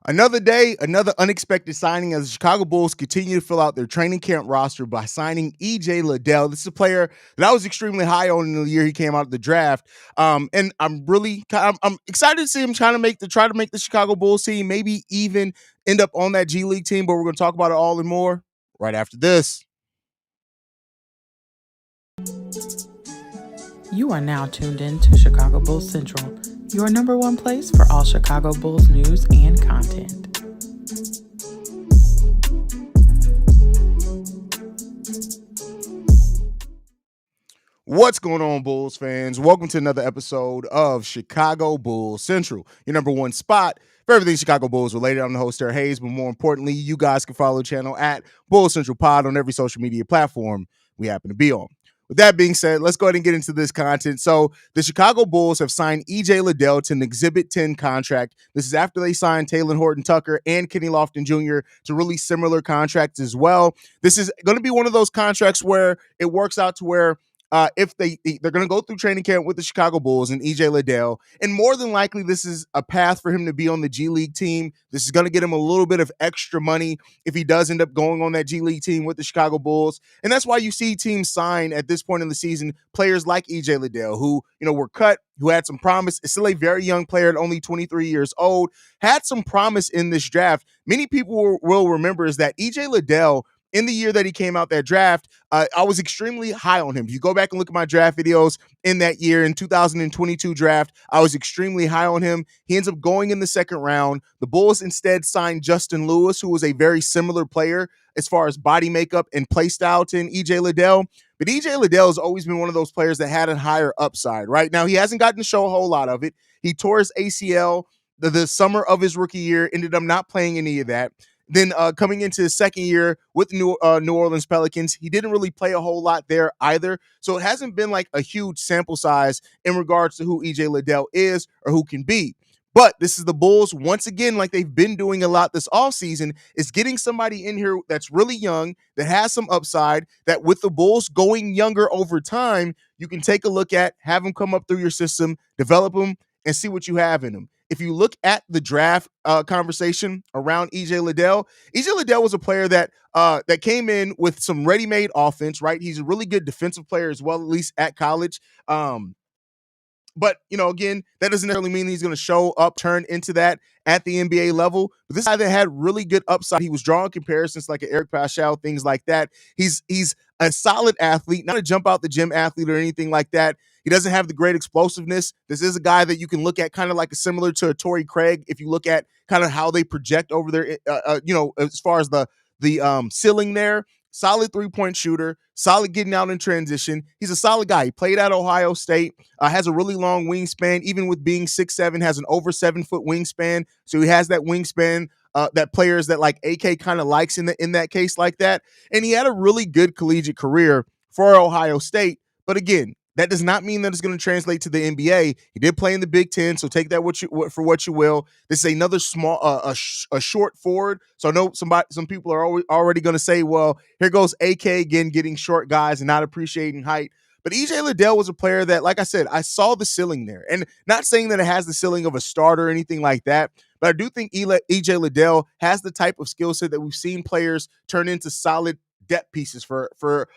Another day, another unexpected signing as the Chicago Bulls continue to fill out their training camp roster by signing EJ Liddell. This is a player that I was extremely high on in the year he came out of the draft, and I'm excited to see him try to make the Chicago Bulls team, maybe even end up on that G League team. But we're going to talk about it all and more right after this. You are now tuned in to Chicago Bulls Central, your number one place for all Chicago Bulls news and content. What's going on, Bulls fans? Welcome to another episode of Chicago Bulls Central, your number one spot for everything Chicago Bulls related. I'm the host, Haize, but more importantly, you guys can follow the channel at Bulls Central Pod on every social media platform we happen to be on. With that being said, let's go ahead and get into this content. So the Chicago Bulls have signed EJ Liddell to an Exhibit 10 contract. This is after they signed Taylor Horton Tucker and Kenny Lofton Jr. to really similar contracts as well. This is going to be one of those contracts where it works out to where if they're going to go through training camp with the Chicago Bulls and EJ Liddell, and more than likely this is a path for him to be on the G League team. This is going to get him a little bit of extra money if he does end up going on that G League team with the Chicago Bulls, and that's why you see teams sign at this point in the season players like EJ Liddell, who were cut, who had some promise. Is still a very young player at only 23 years old, had some promise in this draft. Many people will remember is that EJ Liddell, in the year that he came out that draft, I was extremely high on him. If you go back and look at my draft videos in that year, in 2022 draft, I was extremely high on him. He ends up going in the second round. The Bulls instead signed Justin Lewis, who was a very similar player as far as body makeup and play style to EJ Liddell. But EJ Liddell has always been one of those players that had a higher upside, right? Now, he hasn't gotten to show a whole lot of it. He tore his ACL the summer of his rookie year, ended up not playing any of that. Then coming into his second year with the New Orleans Pelicans, he didn't really play a whole lot there either. So it hasn't been like a huge sample size in regards to who EJ Liddell is or who can be. But this is the Bulls, once again, like they've been doing a lot this offseason, is getting somebody in here that's really young, that has some upside, that with the Bulls going younger over time, you can take a look at, have them come up through your system, develop them, and see what you have in them. If you look at the draft conversation around EJ Liddell, EJ Liddell was a player that came in with some ready-made offense, right? He's a really good defensive player as well, at least at college. But, again, that doesn't necessarily mean he's going to show up, turn into that at the NBA level. But this guy that had really good upside, he was drawing comparisons like an Eric Paschal, things like that. He's a solid athlete, not a jump out the gym athlete or anything like that. He doesn't have the great explosiveness. This is a guy that you can look at kind of like similar to a Torrey Craig if you look at kind of how they project over there, as far as the ceiling there. Solid three-point shooter, solid getting out in transition. He's a solid guy. He played at Ohio State, has a really long wingspan, even with being 6'7", has an over 7-foot wingspan. So he has that wingspan that players that like AK kind of likes in that case like that. And he had a really good collegiate career for Ohio State. But again, that does not mean that it's going to translate to the NBA. He did play in the Big Ten, so take that for what you will. This is another small, a short forward. So I know some people are already going to say, well, here goes AK again, getting short guys and not appreciating height. But EJ Liddell was a player that, like I said, I saw the ceiling there. And not saying that it has the ceiling of a starter or anything like that, but I do think EJ Liddell has the type of skill set that we've seen players turn into solid depth pieces for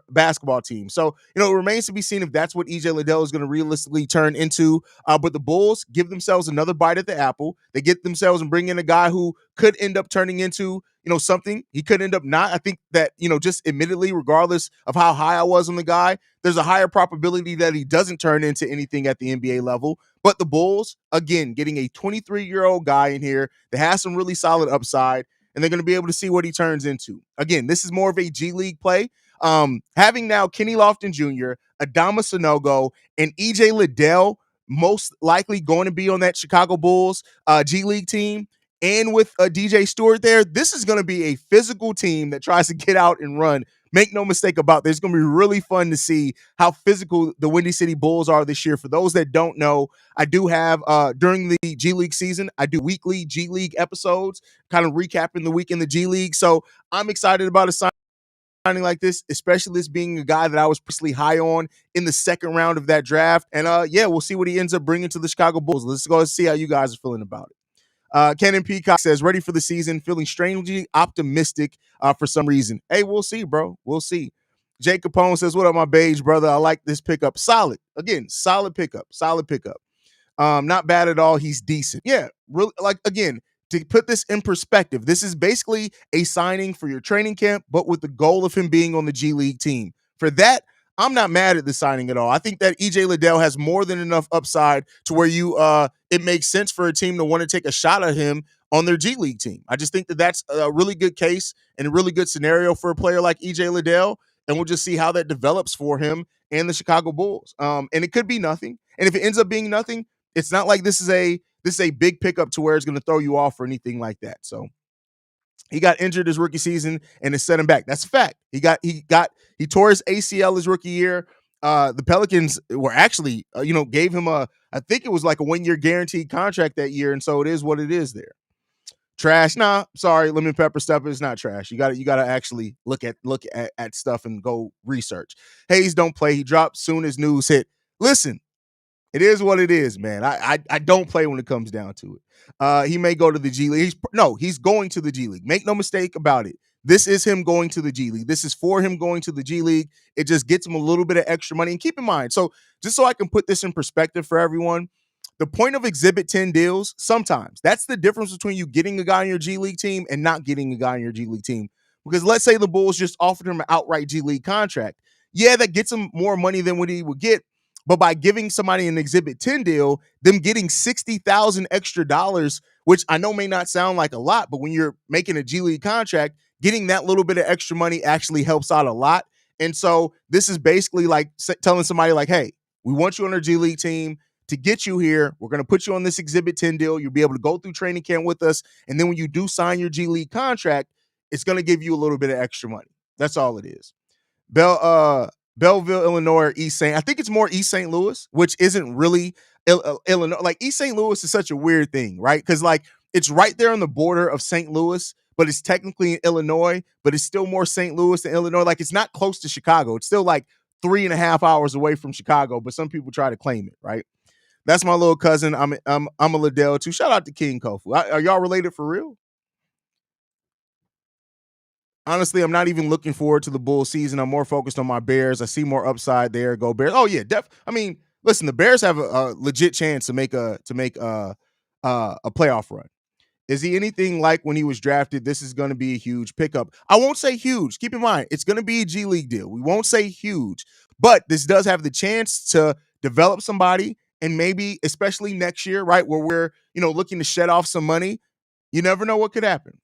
basketball teams. So, it remains to be seen if that's what EJ Liddell is going to realistically turn into. But the Bulls give themselves another bite at the apple. They get themselves and bring in a guy who could end up turning into, something. He could end up not. I think that, just admittedly, regardless of how high I was on the guy, there's a higher probability that he doesn't turn into anything at the NBA level. But the Bulls, again, getting a 23-year-old guy in here that has some really solid upside, and they're going to be able to see what he turns into. Again, this is more of a G League play. Having now Kenny Lofton Jr., Adama Sanogo, and EJ Liddell most likely going to be on that Chicago Bulls G League team, and with DJ Stewart there, this is going to be a physical team that tries to get out and run. Make no mistake about this. It's going to be really fun to see how physical the Windy City Bulls are this year. For those that don't know, I do have, during the G League season, I do weekly G League episodes, kind of recapping the week in the G League. So I'm excited about a signing like this, especially this being a guy that I was personally high on in the second round of that draft. And we'll see what he ends up bringing to the Chicago Bulls. Let's go and see how you guys are feeling about it. Kenan Peacock says, ready for the season, feeling strangely optimistic for some reason. Hey, we'll see, bro. We'll see. Jake Capone says, what up, my beige brother? I like this pickup. Solid. Again, solid pickup. Solid pickup. Not bad at all. He's decent. Yeah, really. Like, again, to put this in perspective, this is basically a signing for your training camp, but with the goal of him being on the G League team. For that, I'm not mad at the signing at all. I think that EJ Liddell has more than enough upside to where it makes sense for a team to want to take a shot at him on their G League team. I just think that that's a really good case and a really good scenario for a player like EJ Liddell, and we'll just see how that develops for him and the Chicago Bulls. And it could be nothing. And if it ends up being nothing, it's not like this is a big pickup to where it's going to throw you off or anything like that. So he got injured his rookie season and it set him back. That's a fact. He tore his ACL his rookie year. The Pelicans were actually, gave him I think it was like a 1-year guaranteed contract that year. And so it is what it is there. Trash. Nah, sorry, lemon pepper stuff is not trash. You got to actually look at stuff and go research. Haize don't play. He dropped soon as news hit. Listen, it is what it is, man. I don't play when it comes down to it. He may go to the G League. He's going to the G League. Make no mistake about it. This is him going to the G League. This is for him going to the G League. It just gets him a little bit of extra money. And keep in mind, so just so I can put this in perspective for everyone, the point of Exhibit 10 deals, sometimes that's the difference between you getting a guy on your G League team and not getting a guy on your G League team. Because let's say the Bulls just offered him an outright G League contract. Yeah, that gets him more money than what he would get. But by giving somebody an Exhibit 10 deal, them getting $60,000 extra dollars, which I know may not sound like a lot, but when you're making a G League contract, getting that little bit of extra money actually helps out a lot. And so this is basically like telling somebody like, hey, we want you on our G League team. To get you here, we're going to put you on this Exhibit 10 deal. You'll be able to go through training camp with us. And then when you do sign your G League contract, it's going to give you a little bit of extra money. That's all it is. Belleville, Illinois, or East St. I think it's more East St. Louis, which isn't really Illinois. Like East St. Louis is such a weird thing, right? Because like it's right there on the border of St. Louis, but it's technically in Illinois, but it's still more St. Louis than Illinois. Like it's not close to Chicago. It's still like 3.5 hours away from Chicago, but some people try to claim it, right? That's my little cousin. I'm a Liddell too. Shout out to King Kofu. Are y'all related for real? Honestly, I'm not even looking forward to the Bulls season. I'm more focused on my Bears. I see more upside there. Go Bears. Oh yeah, I mean, listen, the Bears have a legit chance to make a playoff run. Is he anything like when he was drafted? This is going to be a huge pickup. I won't say huge. Keep in mind, it's going to be a G League deal. We won't say huge, but this does have the chance to develop somebody, and maybe, especially next year, right, where we're looking to shed off some money. You never know what could happen.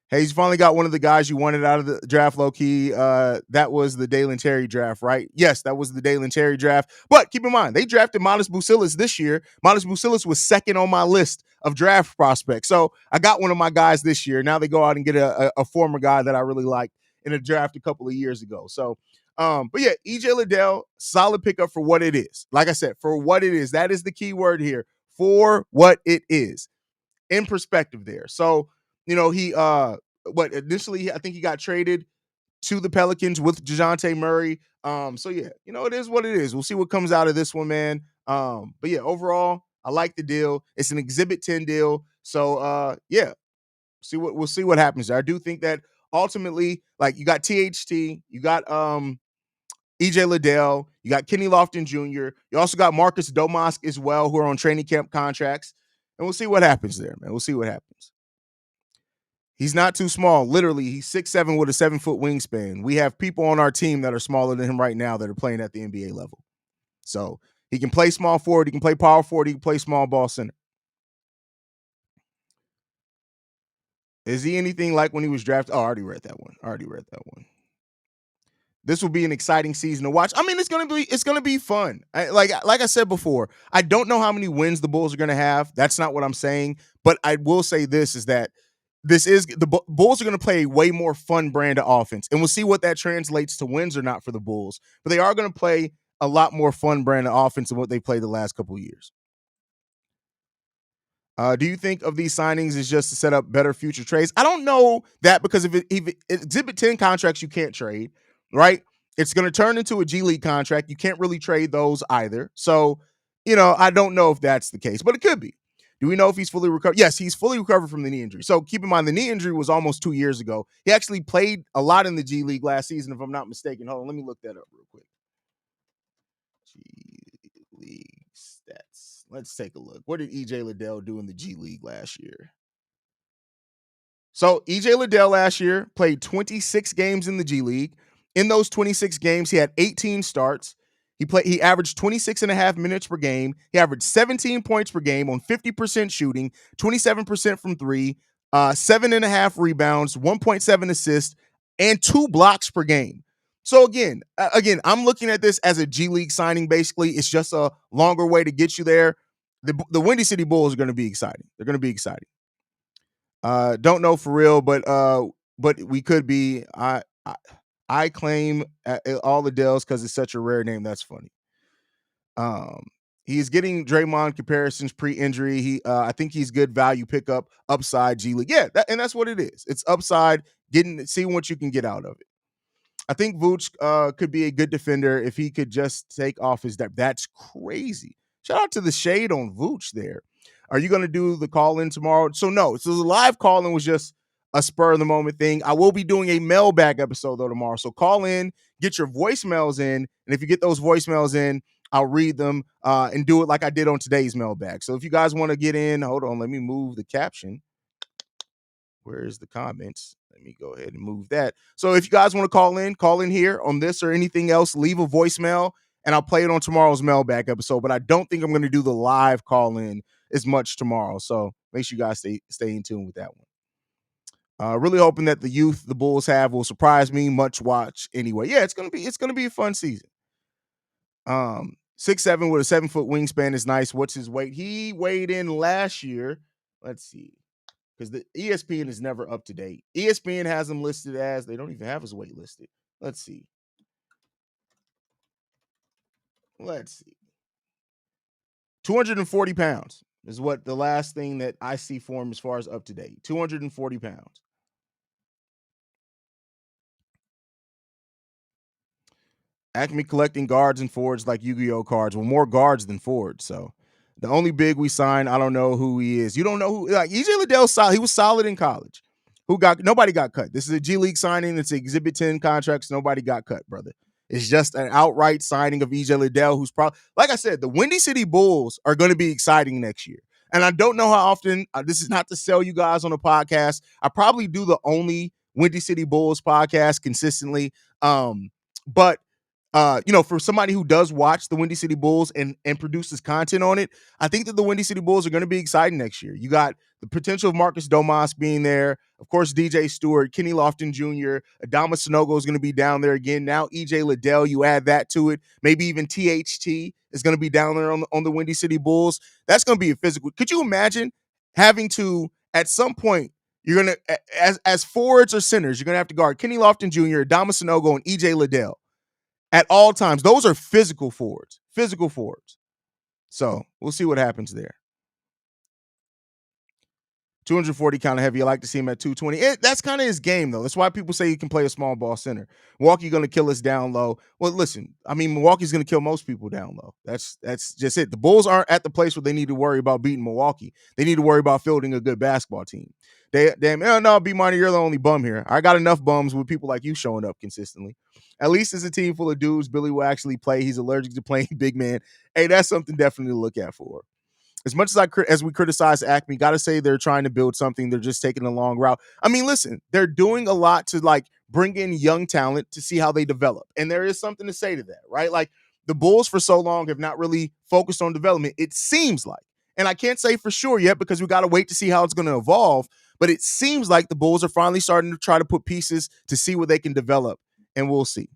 Hey, he's finally got one of the guys you wanted out of the draft, low-key. That was the Dalen Terry draft, right? Yes, that was the Dalen Terry draft. But keep in mind, they drafted Modest Bucilis this year. Modest Bucilis was second on my list of draft prospects. So I got one of my guys this year. Now they go out and get a former guy that I really liked in a draft a couple of years ago. So, but yeah, EJ Liddell, solid pickup for what it is. Like I said, for what it is. That is the key word here. For what it is. In perspective there. So, he initially I think he got traded to the Pelicans with DeJounte Murray. So yeah, it is what it is. We'll see what comes out of this one, man. But yeah, overall, I like the deal. It's an Exhibit 10 deal. So yeah, we'll see what happens there. I do think that ultimately, like you got THT, you got EJ Liddell, you got Kenny Lofton Jr., you also got Marcus Domask as well, who are on training camp contracts. And we'll see what happens there, man. We'll see what happens. He's not too small. Literally, he's 6'7" with a 7-foot wingspan. We have people on our team that are smaller than him right now that are playing at the NBA level. So he can play small forward. He can play power forward. He can play small ball center. Is he anything like when he was drafted? Oh, I already read that one. This will be an exciting season to watch. I mean, it's gonna be fun. Like I said before, I don't know how many wins the Bulls are gonna have. That's not what I'm saying. But I will say this is that the Bulls are going to play a way more fun brand of offense, and we'll see what that translates to wins or not for the Bulls. But they are going to play a lot more fun brand of offense than what they played the last couple of years. Do you think of these signings as just to set up better future trades? I don't know that because if Exhibit 10 contracts you can't trade, right? It's going to turn into a G League contract. You can't really trade those either. So, I don't know if that's the case, but it could be. Do we know if he's fully recovered? Yes, he's fully recovered from the knee injury. So keep in mind, the knee injury was almost 2 years ago. He actually played a lot in the G League last season, if I'm not mistaken. Hold on, let me look that up real quick. G League stats. Let's take a look. What did EJ Liddell do in the G League last year? So EJ Liddell last year played 26 games in the G League. In those 26 games, he had 18 starts. He averaged 26 and a half minutes per game. He averaged 17 points per game on 50% shooting, 27% from three, 7.5 rebounds, 1.7 assists, and 2 blocks per game. So again, I'm looking at this as a G League signing. Basically, it's just a longer way to get you there. The Windy City Bulls are going to be exciting. They're going to be exciting. Don't know for real, but we could be. I claim all the Dells because it's such a rare name. That's funny. Um, he's getting Draymond comparisons pre-injury. I think he's good value pickup, upside G League. Yeah, and that's what it is. It's upside, seeing what you can get out of it. I think Vooch could be a good defender if he could just take off his depth. That's crazy. Shout out to the shade on Vooch there. Are you going to do the call in tomorrow? So no. So the live call in was just a spur of the moment thing. I will be doing a mailbag episode though tomorrow. So call in, get your voicemails in, and if you get those voicemails in, I'll read them and do it like I did on today's mailbag. So if you guys want to get in, hold on, let me move the caption. Where's the comments? Let me go ahead and move that. So if you guys want to call in here on this or anything else, leave a voicemail and I'll play it on tomorrow's mailbag episode. But I don't think I'm going to do the live call in as much tomorrow. So make sure you guys stay in tune with that one. Really hoping that the youth the Bulls have will surprise me. Much watch anyway. Yeah, it's gonna be a fun season. 6'7" with a 7-foot wingspan is nice. What's his weight? He weighed in last year. Let's see. Because the ESPN is never up to date. ESPN has him listed as, they don't even have his weight listed. Let's see. 240 pounds is what the last thing that I see for him as far as up to date. 240 pounds. Acme collecting guards and forwards like Yu-Gi-Oh cards. Well, more guards than forwards. So the only big we signed, I don't know who he is. You don't know who, like EJ Liddell, he was solid in college. Nobody got cut. This is a G League signing. It's Exhibit 10 contracts. Nobody got cut, brother. It's just an outright signing of EJ Liddell, who's probably, like I said, the Windy City Bulls are going to be exciting next year. And I don't know how often, this is not to sell you guys on a podcast. I probably do the only Windy City Bulls podcast consistently. But for somebody who does watch the Windy City Bulls and produces content on it, I think that the Windy City Bulls are going to be exciting next year. You got the potential of Marcus Domas being there. Of course, DJ Stewart, Kenny Lofton Jr., Adama Sanogo is going to be down there again. Now EJ Liddell, you add that to it. Maybe even THT is going to be down there on the Windy City Bulls. That's going to be a physical. Could you imagine having to, at some point, you're going to, as forwards or centers, you're going to have to guard Kenny Lofton Jr., Adama Sanogo, and EJ Liddell at all times. Those are physical forwards. So we'll see what happens there. 240 kind of heavy. I like to see him at 220. That's kind of his game, though. That's why people say he can play a small ball center. Milwaukee going to kill us down low. Well, listen, I mean, Milwaukee's going to kill most people down low. That's just it. The Bulls aren't at the place where they need to worry about beating Milwaukee. They need to worry about fielding a good basketball team. No, B-Money, you're the only bum here. I got enough bums with people like you showing up consistently. At least it's a team full of dudes. Billy will actually play. He's allergic to playing big man. Hey, that's something definitely to look at for. As much as we criticize Acme, got to say they're trying to build something. They're just taking a long route. I mean, listen, they're doing a lot to bring in young talent to see how they develop. And there is something to say to that, right? Like the Bulls for so long have not really focused on development, it seems like. And I can't say for sure yet because we got to wait to see how it's going to evolve. But it seems like the Bulls are finally starting to try to put pieces to see what they can develop. And we'll see.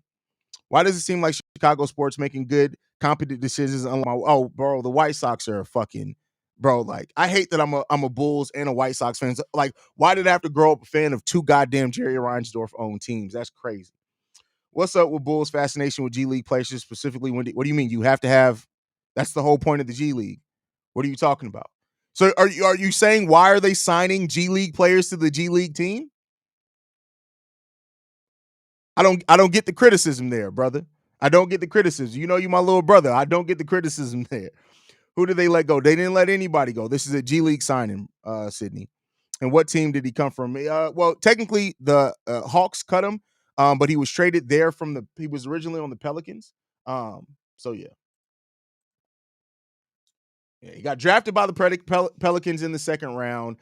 Why does it seem like Chicago sports making good, competent decisions? Oh, bro, the White Sox are fucking, bro. Like, I hate that I'm a Bulls and a White Sox fan. Like, why did I have to grow up a fan of two goddamn Jerry Reinsdorf owned teams? That's crazy. What's up with Bulls' fascination with G League players specifically? What do you mean? You have to have? That's the whole point of the G League. What are you talking about? So are you saying why are they signing G League players to the G League team? I don't get the criticism there, brother. I don't get the criticism. You know, you my little brother. I don't get the criticism there. Who did they let go? They didn't let anybody go. This is a G League signing, Sydney. And what team did he come from? Well, technically the Hawks cut him, but he was traded there from the. He was originally on the Pelicans. So yeah. Yeah, he got drafted by the Pelicans in the second round.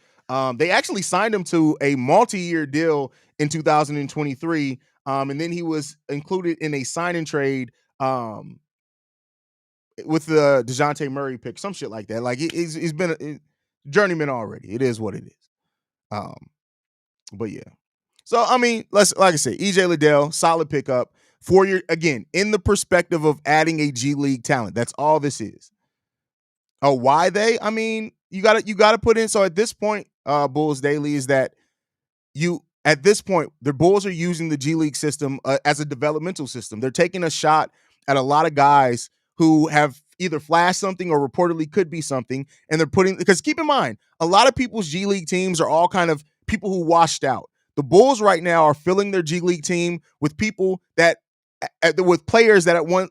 They actually signed him to a multi-year deal in 2023, and then he was included in a sign and trade with the DeJounte Murray pick, some shit like that. Like he's been a journeyman already. It is what it is. But yeah. So I mean, like I said, EJ Liddell, solid pickup for your again in the perspective of adding a G League talent. That's all this is. Oh, why they? I mean, you gotta put in. So at this point, Bulls Daily is that you at this point the Bulls are using the G League system as a developmental system. They're taking a shot at a lot of guys who have either flashed something or reportedly could be something, and they're putting because keep in mind a lot of people's G League teams are all kind of people who washed out. The Bulls right now are filling their G League team with people that with players that at one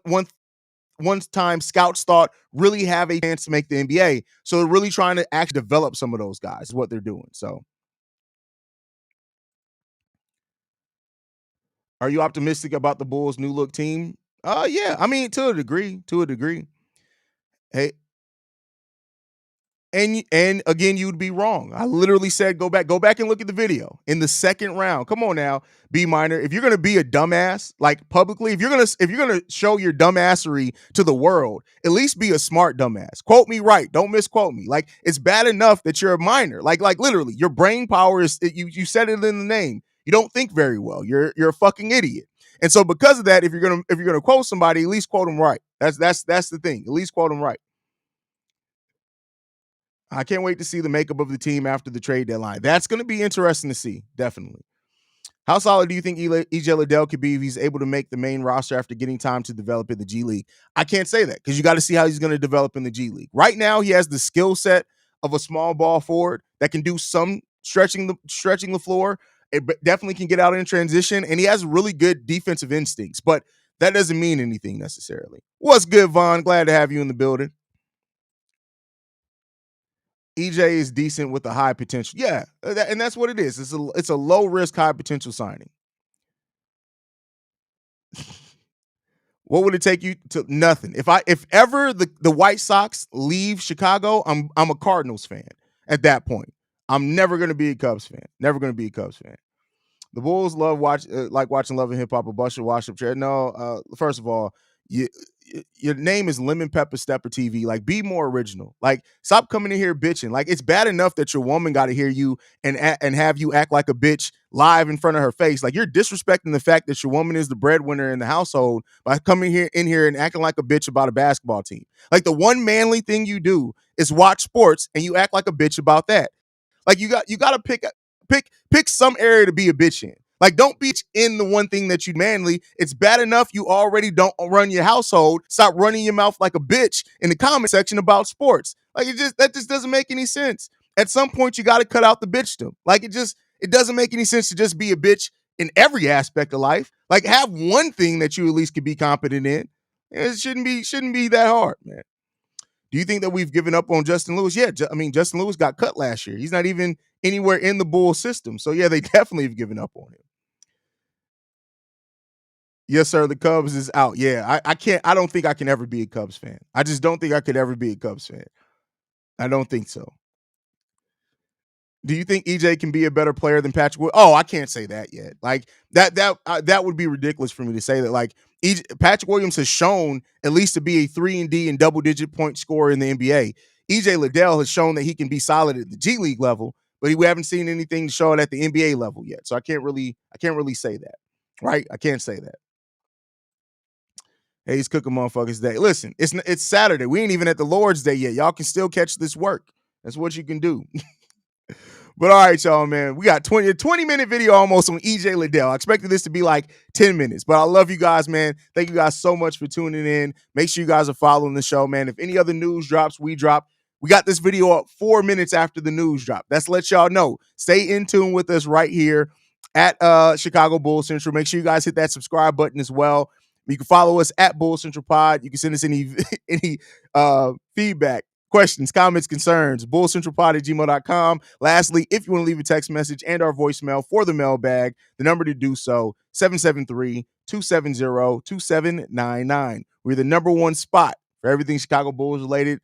time scouts thought really have a chance to make the NBA. So they're really trying to actually develop some of those guys, is what they're doing. So are you optimistic about the Bulls' new look team? Yeah. I mean, to a degree. To a degree. Hey, and again, you'd be wrong. I literally said go back and look at the video in the second round. Come on now, B minor. If you're gonna be a dumbass, like publicly, if you're gonna show your dumbassery to the world, at least be a smart dumbass. Quote me right. Don't misquote me. Like it's bad enough that you're a minor. Like literally, your brain power is you said it in the name. You don't think very well. You're a fucking idiot. And so because of that, if you're gonna quote somebody, at least quote them right. That's the thing. At least quote them right. I can't wait to see the makeup of the team after the trade deadline. That's going to be interesting to see, definitely. How solid do you think EJ Liddell could be if he's able to make the main roster after getting time to develop in the G League? I can't say that because you got to see how he's going to develop in the G League. Right now, he has the skill set of a small ball forward that can do some stretching the floor. It definitely can get out in transition, and he has really good defensive instincts, but that doesn't mean anything necessarily. What's good, Vaughn? Glad to have you in the building. EJ is decent with a high potential. Yeah, and that's what it is. It's a low risk, high potential signing. What would it take you to nothing? If ever the White Sox leave Chicago, I'm a Cardinals fan at that point. I'm never going to be a Cubs fan. Never going to be a Cubs fan. The Bulls love watching Love and Hip Hop, a bunch of wash up chair. No, first of all, your name is Lemon Pepper Stepper TV. Like, be more original. Like, stop coming in here bitching. Like, it's bad enough that your woman got to hear you and have you act like a bitch live in front of her face. Like, you're disrespecting the fact that your woman is the breadwinner in the household by coming in here and acting like a bitch about a basketball team. Like, the one manly thing you do is watch sports, and you act like a bitch about that. Like, you got to pick some area to be a bitch in. Like, don't be in the one thing that you manly. It's bad enough you already don't run your household. Stop running your mouth like a bitch in the comment section about sports. Like, that just doesn't make any sense. At some point, you got to cut out the bitchdom. Like, it doesn't make any sense to just be a bitch in every aspect of life. Like, have one thing that you at least could be competent in. It shouldn't be that hard, man. Do you think that we've given up on Justin Lewis? Yeah, I mean, Justin Lewis got cut last year. He's not even anywhere in the Bulls system. So, yeah, they definitely have given up on him. Yes, sir. The Cubs is out. Yeah, I can't. I don't think I can ever be a Cubs fan. I just don't think I could ever be a Cubs fan. I don't think so. Do you think EJ can be a better player than Patrick? Oh, I can't say that yet. Like that would be ridiculous for me to say that. Like Patrick Williams has shown at least to be a 3-and-D and double-digit point scorer in the NBA. EJ Liddell has shown that he can be solid at the G League level, but we haven't seen anything to show it at the NBA level yet. So I can't really say that. Right? I can't say that. Hey, he's cooking motherfuckers day. Listen, it's Saturday. We ain't even at the Lord's Day yet. Y'all can still catch this work. That's what you can do. But all right, y'all, man. We got a 20-minute video almost on EJ Liddell. I expected this to be like 10 minutes, but I love you guys, man. Thank you guys so much for tuning in. Make sure you guys are following the show, man. If any other news drops, we drop. We got this video up 4 minutes after the news drop. That's to let y'all know. Stay in tune with us right here at Chicago Bulls Central. Make sure you guys hit that subscribe button as well. You can follow us at Bulls Central Pod. You can send us any feedback questions, comments, concerns, bullcentralpod@gmail.com. Lastly, if you want to leave a text message and our voicemail for the mailbag, the number to do so, 773-270-2799. We're the number one spot for everything Chicago Bulls related